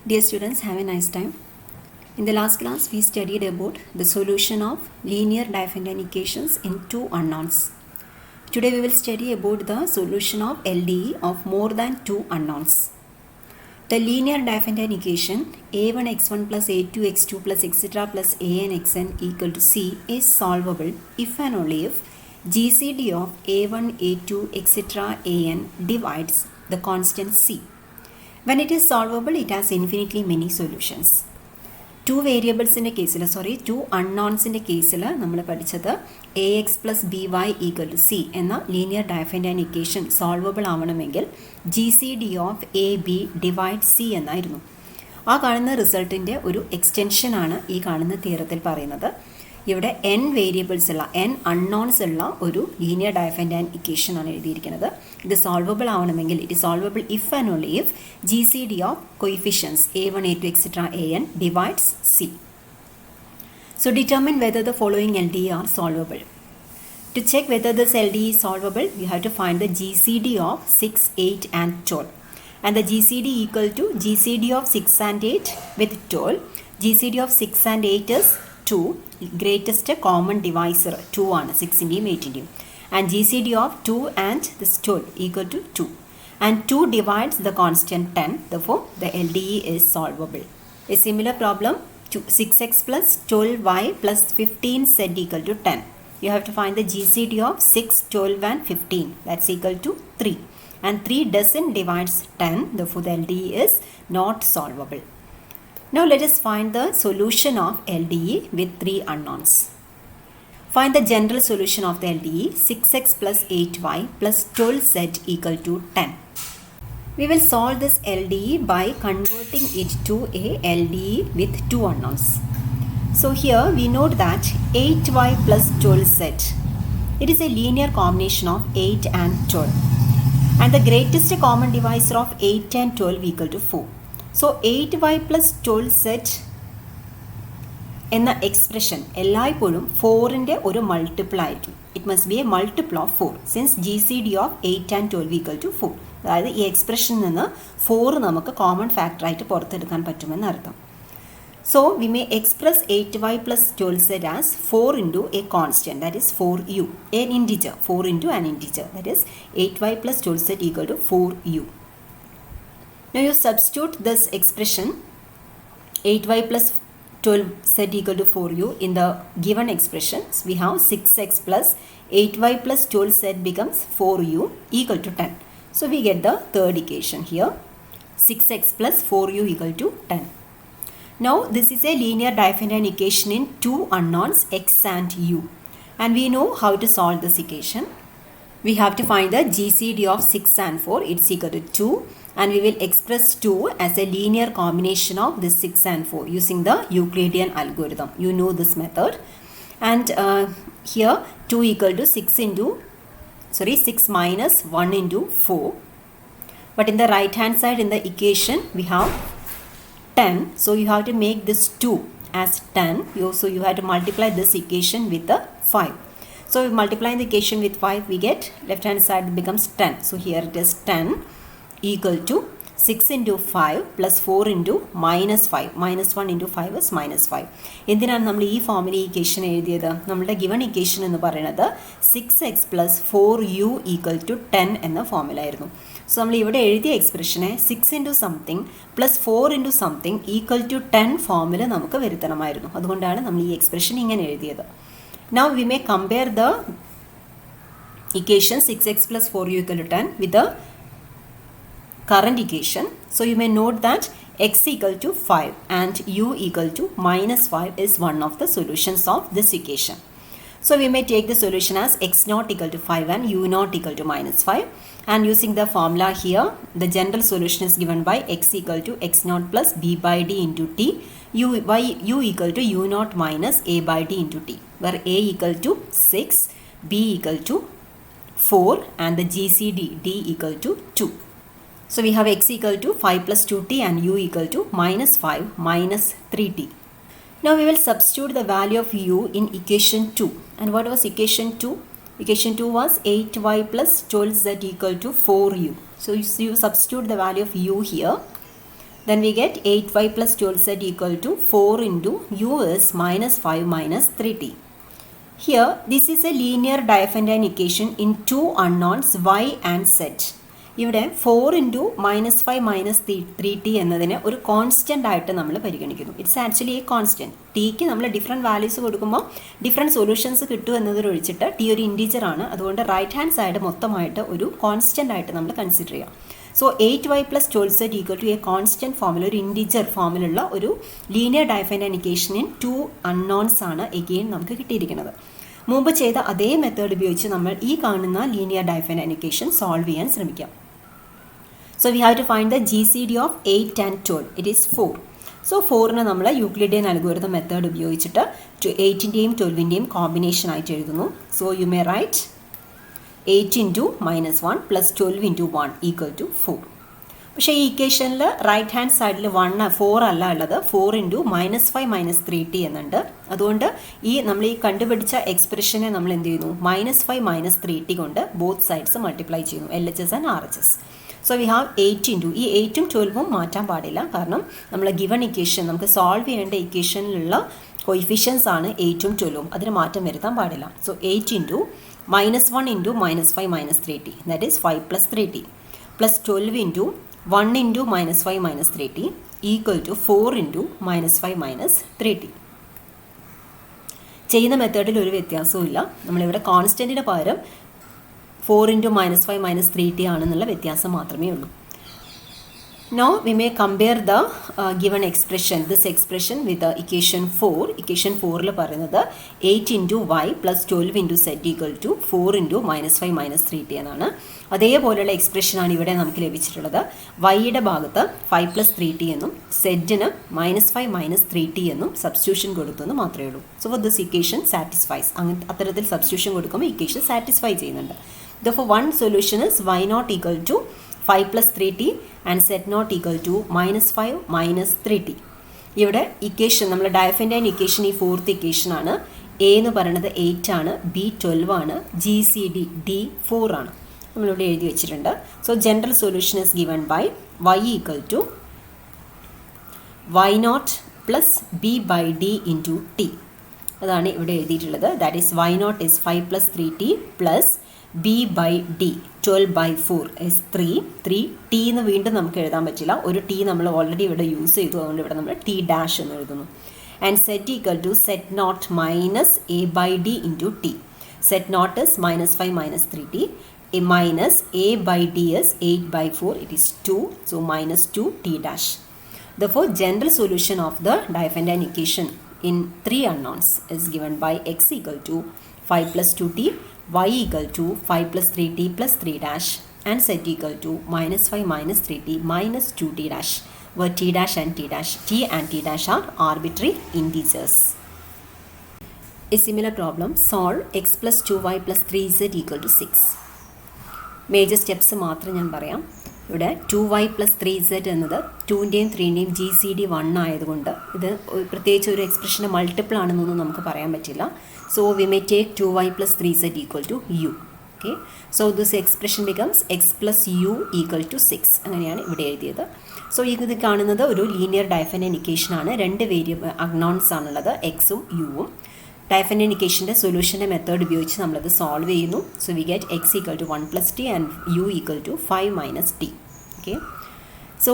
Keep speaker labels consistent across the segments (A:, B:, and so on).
A: Dear students, have a nice time. In the last class, we studied about the solution of linear Diophantine equations in two unknowns. Today, we will study about the solution of LDE of more than two unknowns. The linear Diophantine equation a1 x1 plus a2 x2 plus etc. plus an xn equal to c is solvable if and only if GCD of a1, a2, etc. an divides the constant c. When it is solvable, it has infinitely many solutions. Two variables in a case, two unknowns in a case, we studied ax plus by equal to c and the linear Diophantine equation solvable avanamengil GCD of AB divides c എന്നായിരുന്നു. ആ കാണുന്ന റിസൾട്ടിൻ്റെ ഒരു എക്സ്റ്റൻഷനാണ് ഈ കാണുന്ന തിയറത്തിൽ പറയുന്നത്. ഇവിടെ n variables ഉള്ള n unknowns ഉള്ള ഒരു ലീനിയർ ഡയഫൻറ്റൈൻ ഇക്വേഷൻ ആണ് എഴുതിയിരിക്കുന്നത്. ഇത് സോൾവബിൾ ആവണമെങ്കിൽ it is solvable if and only if GCD of coefficients a1, a2, etc. an divides c. So determine whether the following LDE are solvable. To check whether this LDE is solvable, we have to find the GCD of 6, 8 and 12. And the GCD equal to GCD of 6 and 8 with 12. GCD of 6 and 8 is 2, greatest common divisor 2 ആണ് 6ൻ്റെയും 8ൻ്റെയും. And GCD of 2 and this 12 equal to 2. And 2 divides the constant 10. Therefore, the LDE is solvable. A similar problem, 6x plus 12y plus 15z equal to 10. You have to find the GCD of 6, 12 and 15. That's equal to 3. And 3 doesn't divides 10. Therefore, the LDE is not solvable. Now let us find the solution of LDE with three unknowns. Find the general solution of the LDE 6x plus 8y plus 12z equal to 10. We will solve this LDE by converting it to a LDE with two unknowns. So here we note that 8y plus 12z, it is a linear combination of 8 and 12. And the greatest common divisor of 8 and 12 equal to 4. So 8y plus 12z എന്ന expression എല്ലായ്പ്പോഴും 4ൻ്റെ ഒരു multiple ആയിരിക്കും. It must be a multiple of 4 since GCD of 8 and 12 equal to 4. അതായത് ഈ എക്സ്പ്രഷനിൽ നിന്ന് 4 നമുക്ക് common ഫാക്ടറായിട്ട് പുറത്തെടുക്കാൻ പറ്റുമെന്ന് അർത്ഥം. So we may express 8y plus 12z as 4 into a constant, that is 4u, an integer, 4 into an integer, that is 8y plus 12z equal to 4u. Now you substitute this expression 8y plus 12z equal to 4u in the given expressions. We have 6x plus 8y plus 12z becomes 4u equal to 10. So we get the third equation here, 6x plus 4u equal to 10. Now this is a linear Diophantine equation in two unknowns x and u. And we know how to solve this equation. We have to find the GCD of 6 and 4. It's equal to 2. And we will express 2 as a linear combination of this 6 and 4 using the Euclidean algorithm. You know this method. And here 2 equal to 6 minus 1 into 4. But in the right hand side in the equation we have 10. So you have to make this 2 as 10. So you have to multiply this equation with the 5. So multiplying the equation with 5 we get left hand side becomes 10. So here it is 10 equal to 6 into 5 plus 4 into minus 5. Minus 1 into 5 is minus 5. എന്തിനാണ് നമ്മൾ ഈ ഫോമിൽ ഈ equation എഴുതിയത്? നമ്മളുടെ given equation എന്ന് പറയുന്നത് 6x plus 4u equal to 10 എന്ന ഫോമിലായിരുന്നു. സോ നമ്മൾ ഇവിടെ എഴുതിയ എക്സ്പ്രഷനെ 6 into something plus 4 into something equal to 10 ഫോമിൽ നമുക്ക് വരുത്തണമായിരുന്നു. അതുകൊണ്ടാണ് നമ്മൾ ഈ എക്സ്പ്രഷൻ ഇങ്ങനെ എഴുതിയത്. Now we may compare the equation 6x plus 4u equal to 10 with the current equation. So you may note that x equal to 5 and u equal to minus 5 is one of the solutions of this equation. So we may take the solution as x naught equal to 5 and u naught equal to minus 5. And using the formula here, the general solution is given by x equal to x naught plus b by d into t, u equal to u naught minus a by d into t, where a equal to 6, b equal to 4 and the GCD d equal to 2. So we have x equal to 5 plus 2t and u equal to minus 5 minus 3t. Now we will substitute the value of u in equation 2. And what was equation 2? Equation 2 was 8y plus 12z equal to 4u. So you substitute the value of u here. Then we get 8y plus 12z equal to 4 into u is minus 5 minus 3t. Here, this is a linear Diophantine equation in two unknowns y and z. ഇവിടെ 4 into -5 minus 3t എന്നതിനെ ഒരു constant ആയിട്ട് നമ്മൾ പരിഗണിക്കുന്നു. It's actually A constant. Tick നമ്മൾ different values കൊടുക്കുമ്പോൾ different solutions കിട്ടും എന്നതിലൊഴിച്ചിട്ട് T ഒരു ഇൻറ്റീജർ ആണ്. അതുകൊണ്ട് റൈറ്റ് ഹാൻഡ് സൈഡ് മൊത്തമായിട്ട് ഒരു കോൺസ്റ്റൻ്റ് ആയിട്ട് നമ്മൾ കൺസിഡർ ചെയ്യാം. So 8y plus 12z equal to a constant ഫോമിൽ, ഒരു ഇൻറ്റീജർ ഫോമിലുള്ള ഒരു linear Diophantine equation in two unknowns ആണ് എഗെയിൻ നമുക്ക് കിട്ടിയിരിക്കുന്നത്. മുമ്പ് ചെയ്ത അതേ മെത്തേഡ് ഉപയോഗിച്ച് നമ്മൾ ഈ കാണുന്ന ലീനിയർ ഡയഫൈൻറ്റൈൻ ഇക്വേഷൻ സോൾവ് ചെയ്യാൻ ശ്രമിക്കാം. So we have to find the GCD of 8 and 12. It is 4. So 4നെ നമ്മൾ യൂക്ലിഡിയൻ അൽഗോരിതം മെത്തേഡ് ഉപയോഗിച്ചിട്ട് 8ൻ്റെയും 12ൻ്റെയും കോമ്പിനേഷൻ ആയിട്ട് എഴുതുന്നു. So you may write 8 into -1 plus 12 into 1 equal to 4. പക്ഷേ ഈ ഇക്വേഷനിൽ റൈറ്റ് ഹാൻഡ് സൈഡിൽ 4 അല്ല ഉള്ളത്, 4 ഇൻറ്റു -5 മൈനസ് 3t എന്നുണ്ട്. അതുകൊണ്ട് നമ്മൾ ഈ കണ്ടുപിടിച്ച എക്സ്പ്രഷനെ നമ്മൾ എന്ത് ചെയ്യുന്നു, -5 മൈനസ് 3t കൊണ്ട് ബോത്ത് സൈഡ്സ് മൾട്ടിപ്ലൈ ചെയ്യുന്നു, LHS and RHS. So we have 8 into, ഈ 8ഉം 12ഉം മാറ്റാൻ പാടില്ല, കാരണം നമ്മൾ ഗിവൺ ഇക്വേഷൻ നമുക്ക് സോൾവ് ചെയ്യേണ്ട ഇക്വേഷനിലുള്ള കോയിഫിഷ്യൻസ് ആണ് 8ഉം 12ഉം, അതിന് മാറ്റം വരുത്താൻ പാടില്ല. So 8 into -1 into -5 minus 3t, that is 5 plus 3t, plus 12 into 1 into -5 minus 3t equal to 4 into -5 minus 3t. ചെയ്യുന്ന മെത്തേഡിൽ ഒരു വ്യത്യാസവും ഇല്ല. നമ്മളിവിടെ കോൺസ്റ്റൻറ്റിന് പകരം 4 ഇൻറ്റു -5 മൈനസ് 3t ആണെന്നുള്ള വ്യത്യാസം മാത്രമേ ഉള്ളൂ. Now we may compare the given expression, this expression with the equation 4. Equation 4ൽ പറയുന്നത് 8 into y plus 12 into z equal to 4 into -5 minus 3t എന്നാണ്. അതേപോലെയുള്ള എക്സ്പ്രഷനാണ് ഇവിടെ നമുക്ക് ലഭിച്ചിട്ടുള്ളത്. വൈയുടെ ഭാഗത്ത് 5 പ്ലസ് 3t എന്നും സെഡിന് -5 മൈനസ് 3t എന്നും സബ്സ്റ്റിറ്റ്യൂഷൻ കൊടുത്തെന്ന് മാത്രമേ ഉള്ളൂ. So this equation satisfies. അത്തരത്തിൽ സബ്സ്റ്റിറ്റ്യൂഷൻ കൊടുക്കുമ്പോൾ ഇക്വേഷൻ സാറ്റിസ്ഫൈ ചെയ്യുന്നുണ്ട്. Therefore one solution is y naught equal to 5 plus 3t and z naught equal to -5 minus 3t. ഇവിടെ ഇക്വേഷൻ നമ്മൾ ഡയഫൈൻറ്റൈൻ ഇക്വേഷൻ ഈ ഫോർത്ത് ഇക്വേഷൻ ആണ്. എ എന്ന് പറയുന്നത് 8 ആണ്, ബി 12 ആണ്, GCD D 4 ആണ്. നമ്മളിവിടെ എഴുതി വെച്ചിട്ടുണ്ട്. So general solution is given by y equal to y naught plus b by d into t. അതാണ് ഇവിടെ എഴുതിയിട്ടുള്ളത്. That is y naught is 5 plus 3t plus b by d 12 by 4 is 3 t എന്ന് വീണ്ടും നമുക്ക് എഴുതാൻ പറ്റില്ല, ഒരു t നമ്മൾ ഓൾറെഡി ഇവിടെ യൂസ് ചെയ്തു, അതുകൊണ്ട് ഇവിടെ നമ്മൾ t ഡാഷ് എന്ന് എഴുതുന്നു. And z equal to z naught minus a by d into t. z naught is -5 minus 3t, minus a by d is 8 by 4, it is 2, so minus 2 t dash. Therefore general solution of the Diophantine equation in 3 unknowns is given by x equal to 5 plus 2t, y equal to 5 plus 3t plus 3 dash, and z equal to -5 minus 3t minus 2t dash, where t dash and t dash are arbitrary integers. A similar problem, solve x plus 2y plus 3z equal to 6. Major steps മാത്രം ഞാൻ പറയാം. ഇവിടെ 2y plus 3z എന്നത് 2ൻ്റെയും 3ൻ്റെയും GCD 1 ആയതുകൊണ്ട് ഇത് പ്രത്യേകിച്ച് ഒരു എക്സ്പ്രഷന് multiple ആണെന്നൊന്നും നമുക്ക് പറയാൻ പറ്റില്ല. So we may take 2y plus 3z equal to u. Okay, so this expression becomes x plus u equal to 6. അങ്ങനെയാണ് ഇവിടെ എഴുതിയത്. സോ ഇത് കാണുന്നത് ഒരു ലീനിയർ ഡയഫൈൻറ്റൈൻ ഇക്വേഷനാണ്. 2 വേരിയബിൾ അൺനോൺസ് ആണുള്ളത്, എക്സും യുവും. ഡയഫൈൻറ്റൈൻ ഇക്വേഷൻ്റെ സൊല്യൂഷൻ്റെ മെത്തേഡ് ഉപയോഗിച്ച് നമ്മളത് സോൾവ് ചെയ്യുന്നു. So we get x equal to 1 plus t and u equal to 5 minus t. Okay, so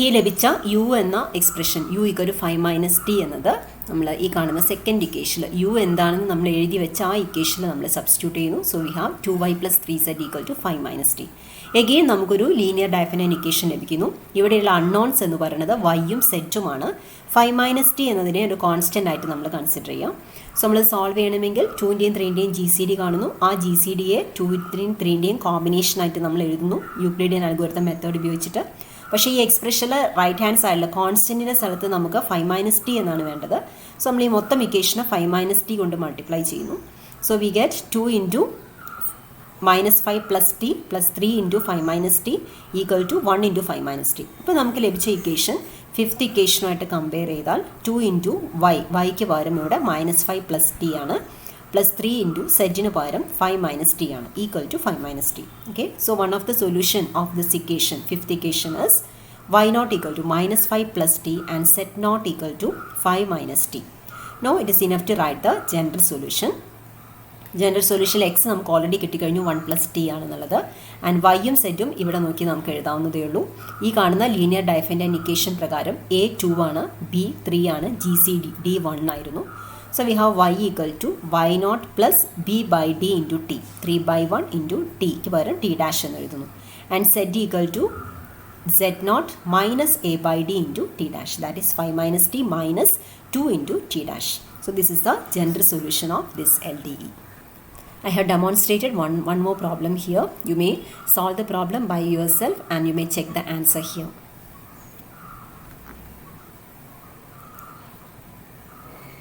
A: ഈ ലഭിച്ച u എന്ന expression u equal to 5 minus t എന്നത് നമ്മൾ ഈ കാണുന്ന സെക്കൻഡ് ഇക്വേഷനിൽ u എന്താണെന്ന് നമ്മൾ എഴുതി വെച്ച ആ ഇക്വേഷനിൽ നമ്മൾ സബ്സ്റ്റിറ്റ്യൂട്ട് ചെയ്യുന്നു. So we have 2y plus 3z equal to 5 minus t. Again നമുക്കൊരു ലീനിയർ ഡയഫൈൻറ്റൈൻ ഇക്വേഷൻ ലഭിക്കുന്നു. ഇവിടെയുള്ള അൺനോൺസ് എന്ന് പറയുന്നത് വൈയും സെറ്റുമാണ്. 5 മൈനസ് ടി എന്നതിനെ ഒരു കോൺസ്റ്റൻ്റ് ആയിട്ട് നമ്മൾ കൺസിഡർ ചെയ്യാം. സോ നമ്മൾ സോൾവ് ചെയ്യണമെങ്കിൽ 2ൻ്റെയും 3ൻ്റെയും GCD കാണുന്നു. ആ GCDയെ 2ൻ്റെയും 3ൻ്റെയും കോമ്പിനേഷനായിട്ട് നമ്മൾ എഴുതുന്നു യൂക്ലിഡിയൻ അൽഗോരിതം മെത്തേഡ് ഉപയോഗിച്ചിട്ട്. പക്ഷേ ഈ എക്സ്പ്രഷനിൽ റൈറ്റ് ഹാൻഡ് സൈഡിൽ കോൺസ്റ്റൻറ്റിൻ്റെ സ്ഥലത്ത് നമുക്ക് 5 മൈനസ് ടി എന്നാണ് വേണ്ടത്. സോ നമ്മൾ ഈ മൊത്തം ഇക്വേഷനെ 5 മൈനസ് ടി കൊണ്ട് മൾട്ടിപ്ലൈ ചെയ്യുന്നു. So we get 2 into -5 plus t plus 3 into 5 minus t equal to 1 into 5 minus t. ഇപ്പോൾ നമുക്ക് ലഭിച്ച ഇക്വേഷൻ ഫിഫ്ത്ത് ഇക്വേഷനുമായിട്ട് കമ്പയർ ചെയ്താൽ 2 ഇൻറ്റു വൈക്ക് പകരം ഇവിടെ -5 പ്ലസ് ടി ആണ്, പ്ലസ് 3 ഇൻറ്റു സെഡിന് പകരം 5 മൈനസ് ടി ആണ്, equal to 5 minus t. Okay, so one of the solution of this equation, fifth equation is y naught equal to minus 5 plus t and z naught equal to 5 minus t. Now it is enough to write the general solution. General സൊല്യൂഷനിൽ X നമുക്ക് already കിട്ടിക്കഴിഞ്ഞു 1 plus T ആണെന്നുള്ളത്. And വൈയും സെറ്റും ഇവിടെ നോക്കി നമുക്ക് എഴുതാവുന്നതേ ഉള്ളൂ. ഈ കാണുന്ന ലീനിയർ ഡയഫൻറ്റൈൻ ഇക്വേഷൻ പ്രകാരം എ 2 ആണ്, ബി 3 ആണ്, ജി സി ഡി 1 ആയിരുന്നു. So we have y equal to y naught plus b by d into t, 3/1 ഇൻറ്റു ടിക്ക് പകരം ടി ഡാഷ് എന്ന് എഴുതുന്നു. And z equal to z naught minus a by d into t dash, that is 5 minus t minus 2 into t dash. So this is the general solution of this LDE. I have demonstrated one more problem here. You may solve the problem by yourself and you may check the answer here.